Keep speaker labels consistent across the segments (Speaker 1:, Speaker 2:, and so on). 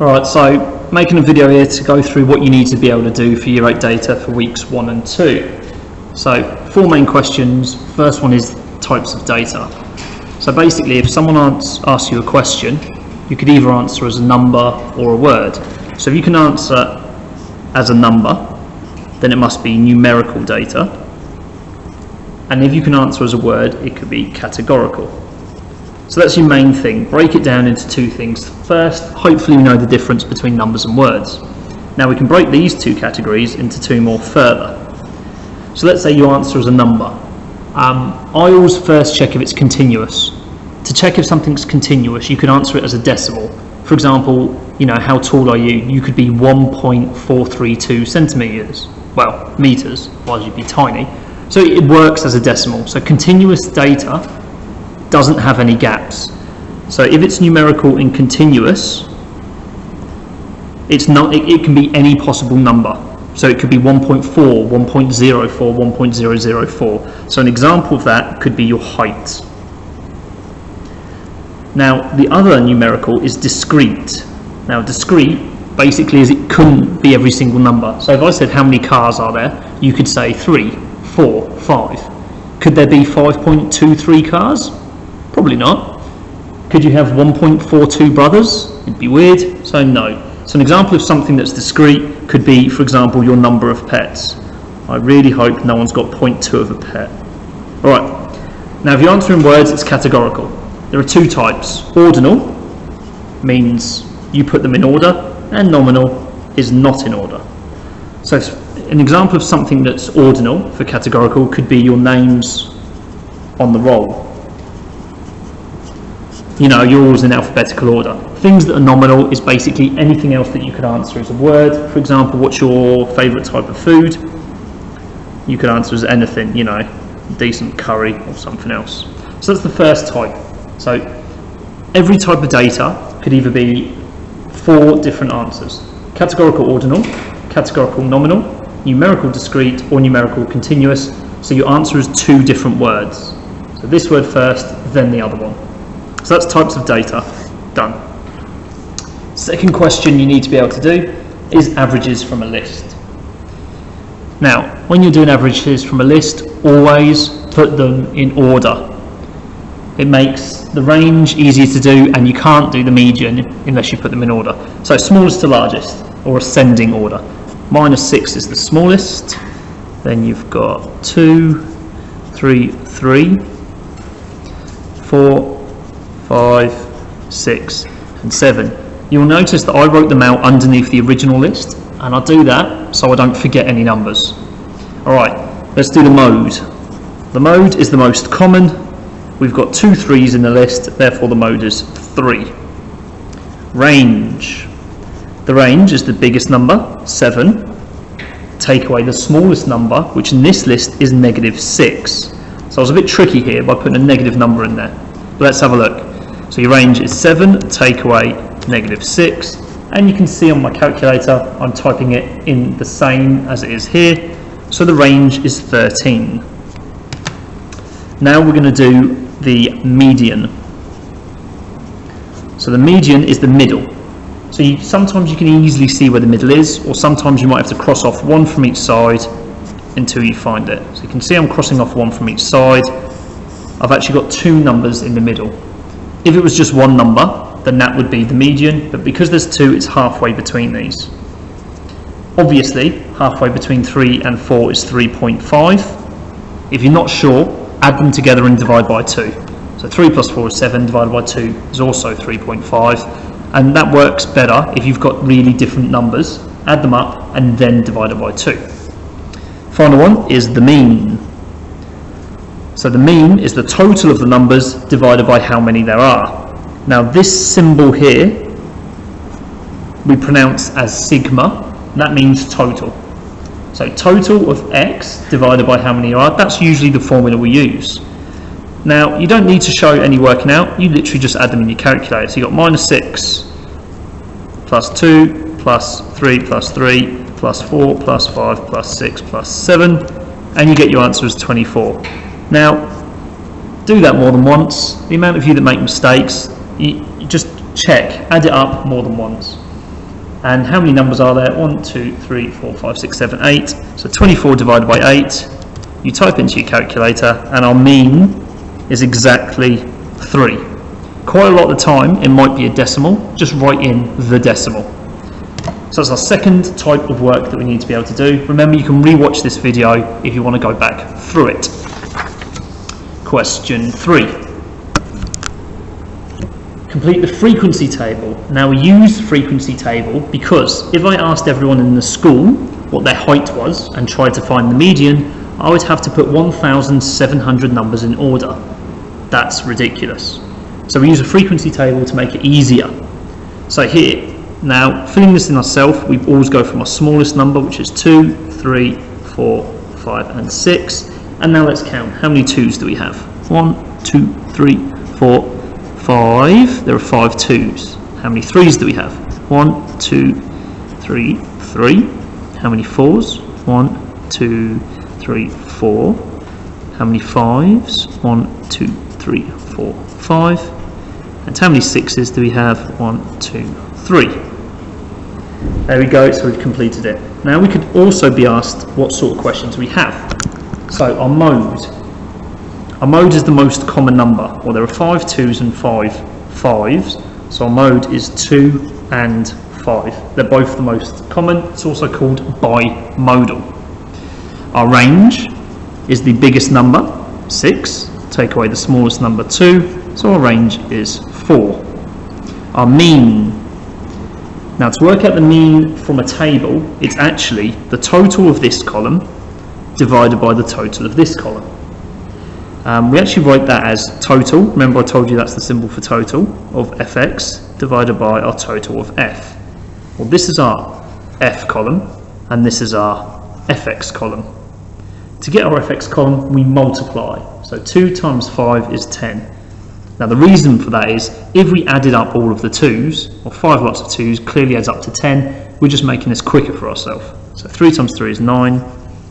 Speaker 1: Alright, so making a video here to go through what you need to be able to do for Year 8 data for weeks 1 and 2. So, 4 main questions. First one is types of data. So basically, if someone asks you a question, you could either answer as a number or a word. So if you can answer as a number, then it must be numerical data. And if you can answer as a word, it could be categorical. So that's your main thing. Break it down into 2 things. First, hopefully you know the difference between numbers and words. Now we can break these 2 categories into 2 more further. So let's say you answer as a number. I always first check if it's continuous. To check if something's continuous, you could answer it as a decimal. For example, how tall are you? You could be 1.432 centimetres. Well, metres, otherwise you'd be tiny. So it works as a decimal. So continuous data doesn't have any gaps. So if it's numerical and continuous, it can be any possible number. So it could be 1.4, 1.04, 1.004. So an example of that could be your height. Now the other numerical is discrete. Now discrete basically is it couldn't be every single number. So if I said how many cars are there, you could say 3, 4, 5. Could there be 5.23 cars? Probably not. Could you have 1.42 brothers? It'd be weird, so no. So an example of something that's discrete could be, for example, your number of pets. I really hope no one's got 0.2 of a pet. Alright, now if you answer in words, it's categorical. There are 2 types. Ordinal means you put them in order, and nominal is not in order. So an example of something that's ordinal for categorical could be your names on the roll. You're always in alphabetical order. Things that are nominal is basically anything else that you could answer as a word. For example, what's your favourite type of food? You could answer as anything, decent curry or something else. So that's the first type. So every type of data could either be 4 different answers. Categorical ordinal, categorical nominal, numerical discrete, or numerical continuous. So your answer is 2 different words. So this word first, then the other one. So that's types of data, done. Second question you need to be able to do is averages from a list. Now, when you're doing averages from a list, always put them in order. It makes the range easier to do, and you can't do the median unless you put them in order. So smallest to largest, or ascending order. -6 is the smallest, then you've got 2, 3, 3, 4, 5, 6, and 7. You'll notice that I wrote them out underneath the original list, and I do that so I don't forget any numbers. Alright, let's do the mode. The mode is the most common. We've got 2 3s in the list, therefore the mode is 3. Range. The range is the biggest number, 7. Take away the smallest number, which in this list is -6. So I was a bit tricky here by putting a negative number in there. But let's have a look. So your range is 7, take away -6, and you can see on my calculator I'm typing it in the same as it is here, so the range is 13. Now we're going to do the median. So the median is the middle. So sometimes you can easily see where the middle is, or sometimes you might have to cross off 1 from each side until you find it. So you can see I'm crossing off 1 from each side. I've actually got 2 numbers in the middle. If it was just 1 number, then that would be the median, but because there's 2, it's halfway between these. Obviously, halfway between 3 and 4 is 3.5. If you're not sure, add them together and divide by 2. So 3 plus 4 is 7, divided by 2 is also 3.5, and that works better if you've got really different numbers. Add them up and then divide it by 2. Final one is the mean. So the mean is the total of the numbers divided by how many there are. Now this symbol here we pronounce as sigma. That means total. So total of x divided by how many there are, that's usually the formula we use. Now you don't need to show any working out, you literally just add them in your calculator. So you've got -6 plus 2 plus 3 plus 3 plus 4 plus 5 plus 6 plus 7, and you get your answer as 24. Now, do that more than once. The amount of you that make mistakes, you just check, add it up more than once. And how many numbers are there? 1, 2, 3, 4, 5, 6, 7, 8. So 24 divided by 8. You type into your calculator, and our mean is exactly 3. Quite a lot of the time, it might be a decimal. Just write in the decimal. So that's our second type of work that we need to be able to do. Remember, you can re-watch this video if you want to go back through it. Question 3. Complete the frequency table. Now we use frequency table because if I asked everyone in the school what their height was and tried to find the median, I would have to put 1,700 numbers in order. That's ridiculous. So we use a frequency table to make it easier. So here, now filling this in ourselves, we always go from our smallest number, which is 2, 3, 4, 5 and 6. And now let's count. How many 2's do we have? 1, 2, 3, 4, 5. There are 5 2's. How many 3's do we have? 1, 2, 3, 3. How many 4's? 1, 2, 3, 4. How many 5's? 1, 2, 3, 4, 5. And how many 6's do we have? 1, 2, 3. There we go, so we've completed it. Now we could also be asked what sort of questions we have. So our mode. Our mode is the most common number. Well, there are 5 2's and 5 5's. So our mode is 2 and 5. They're both the most common. It's also called bimodal. Our range is the biggest number, 6. Take away the smallest number, 2. So our range is 4. Our mean. Now to work out the mean from a table, it's actually the total of this column divided by the total of this column. We actually write that as total. Remember I told you that's the symbol for total of fx divided by our total of f. Well, this is our f column and this is our fx column. To get our fx column, we multiply. So 2 times 5 is 10. Now the reason for that is if we added up all of the 2's, or 5 lots of 2's clearly adds up to 10, we're just making this quicker for ourselves. So 3 times 3 is 9,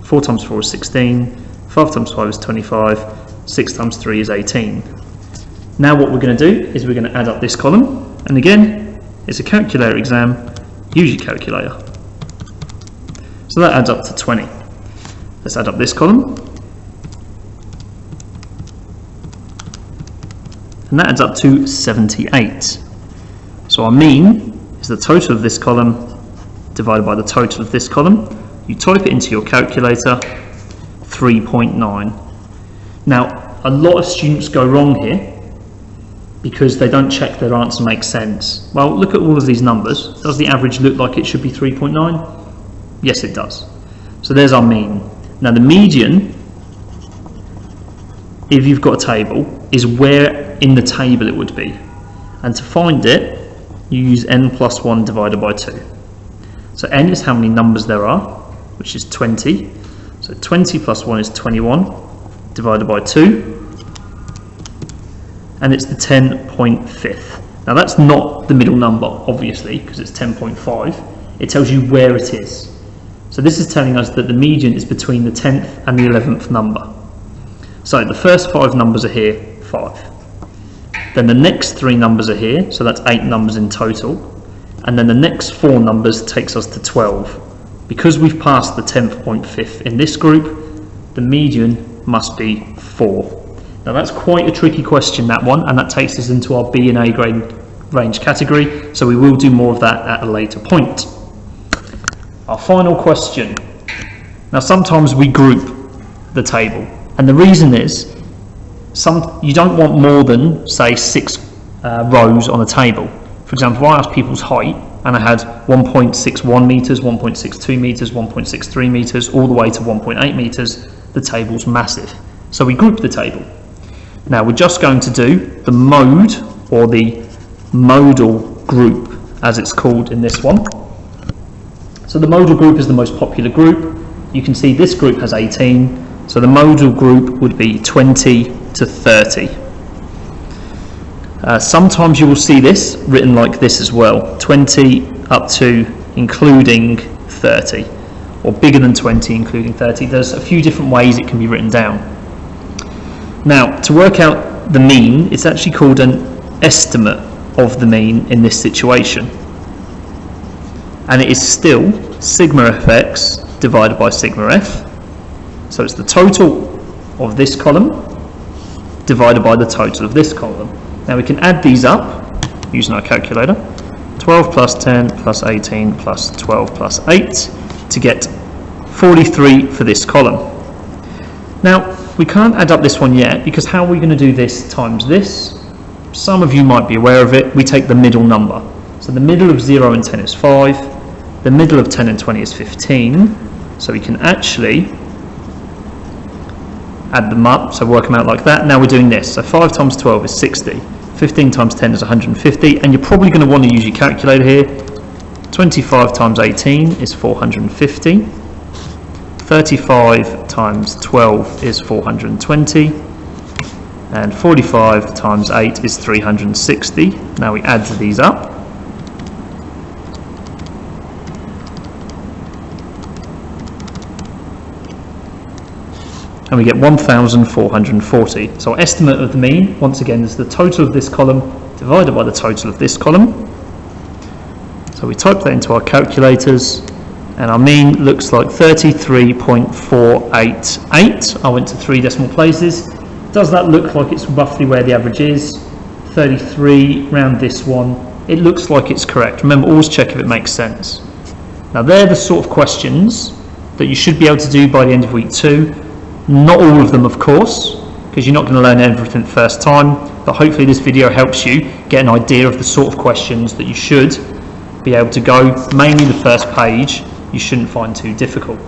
Speaker 1: 4 times 4 is 16, 5 times 5 is 25, 6 times 3 is 18. Now what we're going to do is we're going to add up this column, and again, it's a calculator exam, use your calculator. So that adds up to 20. Let's add up this column. And that adds up to 78. So our mean is the total of this column divided by the total of this column. You type it into your calculator, 3.9. Now, a lot of students go wrong here because they don't check their answer makes sense. Well, look at all of these numbers. Does the average look like it should be 3.9? Yes, it does. So there's our mean. Now the median, if you've got a table, is where in the table it would be. And to find it, you use n plus 1 divided by 2. So n is how many numbers there are, which is 20. So 20 plus 1 is 21, divided by 2. And it's the 10.5. Now that's not the middle number, obviously, because it's 10.5. It tells you where it is. So this is telling us that the median is between the 10th and the 11th number. So the first 5 numbers are here, 5. Then the next 3 numbers are here, so that's 8 numbers in total. And then the next 4 numbers takes us to 12. Because we've passed the 10.5 in this group, the median must be 4. Now that's quite a tricky question, that one, and that takes us into our B and A grade range category, so we will do more of that at a later point. Our final question. Now sometimes we group the table, and the reason is you don't want more than, say, 6 rows on a table. For example, if I asked people's height and I had 1.61 metres, 1.62 metres, 1.63 metres, all the way to 1.8 metres, the table's massive. So we group the table. Now we're just going to do the mode, or the modal group as it's called in this one. So the modal group is the most popular group. You can see this group has 18, so the modal group would be 20 to 30. Sometimes you will see this written like this as well, 20 up to including 30, or bigger than 20 including 30. There's a few different ways it can be written down. Now, to work out the mean, it's actually called an estimate of the mean in this situation. and it is still sigma fx divided by sigma f. So it's the total of this column divided by the total of this column. Now we can add these up using our calculator. 12 plus 10 plus 18 plus 12 plus 8 to get 43 for this column. Now we can't add up this one yet, because how are we going to do this times this? Some of you might be aware of it. We take the middle number. So the middle of 0 and 10 is 5. The middle of 10 and 20 is 15. So we can actually add them up, so work them out like that. Now we're doing this. So 5 times 12 is 60. 15 times 10 is 150. And you're probably going to want to use your calculator here. 25 times 18 is 450. 35 times 12 is 420. And 45 times 8 is 360. Now we add these up. And we get 1,440. So our estimate of the mean, once again, is the total of this column divided by the total of this column. So we type that into our calculators, and our mean looks like 33.488. I went to 3 decimal places. Does that look like it's roughly where the average is? 33, round this one. It looks like it's correct. Remember, always check if it makes sense. Now they're the sort of questions that you should be able to do by the end of week 2. Not all of them, of course, because you're not going to learn everything the first time, but hopefully this video helps you get an idea of the sort of questions that you should be able to go. Mainly the first page you shouldn't find too difficult.